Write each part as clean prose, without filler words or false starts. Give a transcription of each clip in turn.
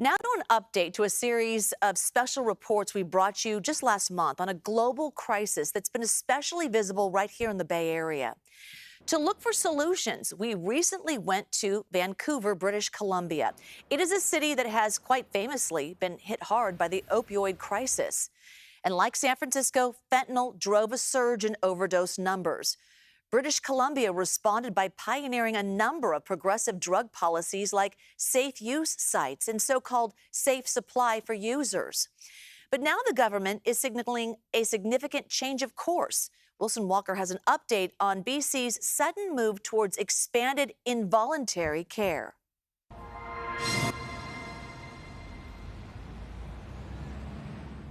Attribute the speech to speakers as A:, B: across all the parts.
A: Now to an update to a series of special reports we brought you just last month on a global crisis that's been especially visible right here in the Bay Area. To look for solutions, we recently went to Vancouver, British Columbia. It is a city that has quite famously been hit hard by the opioid crisis. And like San Francisco, fentanyl drove a surge in overdose numbers. British Columbia responded by pioneering a number of progressive drug policies like safe use sites and so-called safe supply for users. But now the government is signaling a significant change of course. Wilson Walker has an update on BC's sudden move towards expanded involuntary care.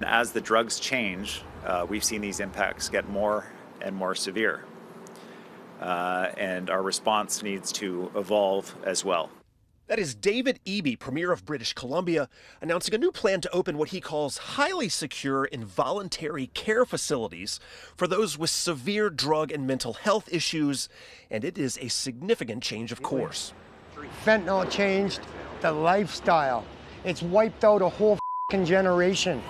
B: As the drugs change, we've seen these impacts get more and more severe. And our response needs to evolve as well.
C: That is David Eby, Premier of British Columbia, announcing a new plan to open what he calls highly secure involuntary care facilities for those with severe drug and mental health issues, and it is a significant change of course.
D: Fentanyl changed the lifestyle. It's wiped out a whole generation.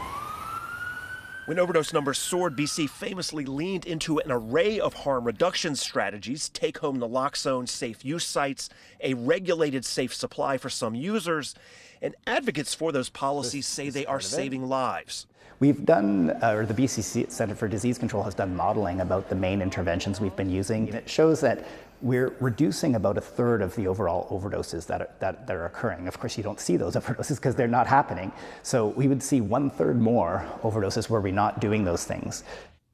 C: When overdose numbers soared, BC famously leaned into an array of harm reduction strategies: take home naloxone, safe use sites, a regulated safe supply for some users, and advocates for those policies say they are saving lives.
E: We've done, or the BC Centre for Disease Control has done modeling about the main interventions we've been using, and it shows that we're reducing about a third of the overall overdoses that are occurring. Of course, you don't see those overdoses because they're not happening. So we would see 1/3 more overdoses were we not doing those things.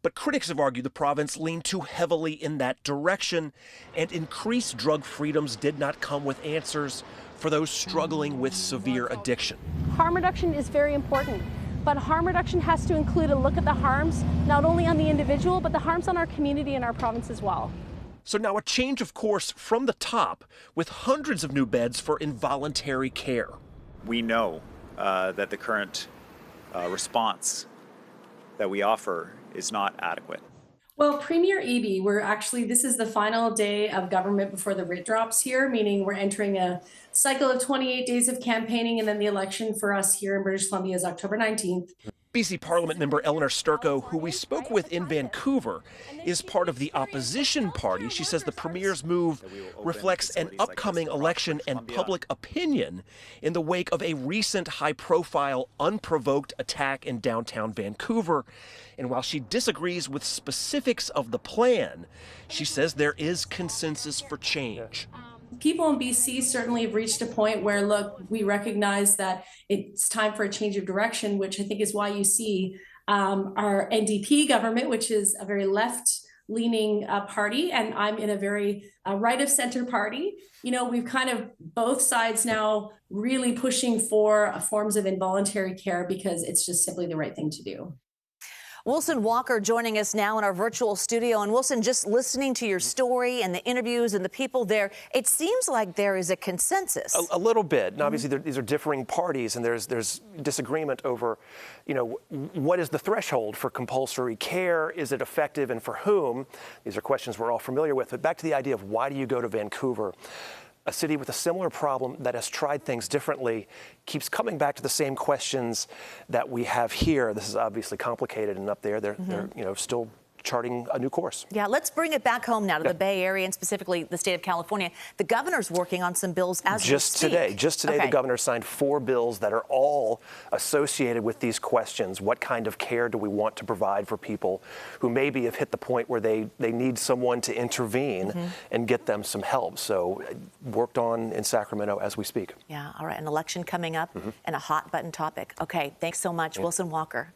C: But critics have argued the province leaned too heavily in that direction, and increased drug freedoms did not come with answers for those struggling with severe addiction.
F: Harm reduction is very important, but harm reduction has to include a look at the harms, not only on the individual, but the harms on our community and our province as well.
C: So now a change of course from the top, with hundreds of new beds for involuntary care.
B: We know that the current response that we offer is not adequate.
G: Well, Premier Eby, this is the final day of government before the writ drops here, meaning we're entering a cycle of 28 days of campaigning, and then the election for us here in British Columbia is October 19th.
C: BC Parliament member Eleanor Sturko, who we spoke with in Vancouver, is part of the opposition party. She says the Premier's move reflects an upcoming election and public opinion in the wake of a recent high-profile, unprovoked attack in downtown Vancouver. And while she disagrees with specifics of the plan, she says there is consensus for change.
G: People in BC certainly have reached a point where, look, we recognize that it's time for a change of direction, which I think is why you see our NDP government, which is a very left-leaning party, and I'm in a very right-of-center party. You know, we've kind of both sides now really pushing for forms of involuntary care because it's just simply the right thing to do.
A: Wilson Walker joining us now in our virtual studio. And Wilson, just listening to your story and the interviews and the people there, it seems like there is a consensus.
H: A little bit. And obviously, these are differing parties, and there's disagreement over, what is the threshold for compulsory care? Is it effective, and for whom? These are questions we're all familiar with. But back to the idea of why do you go to Vancouver? A city with a similar problem that has tried things differently keeps coming back to the same questions that we have here. This is obviously complicated, and up there, they're still charting a new course.
A: Yeah, let's bring it back home now to the Bay Area and specifically the state of California. The governor's working on some bills as we speak.
H: Just today, the governor signed 4 bills that are all associated with these questions. What kind of care do we want to provide for people who maybe have hit the point where they need someone to intervene and get them some help? So worked on in Sacramento as we speak.
A: Yeah, all right, an election coming up and a hot button topic. Okay, thanks so much, Wilson Walker.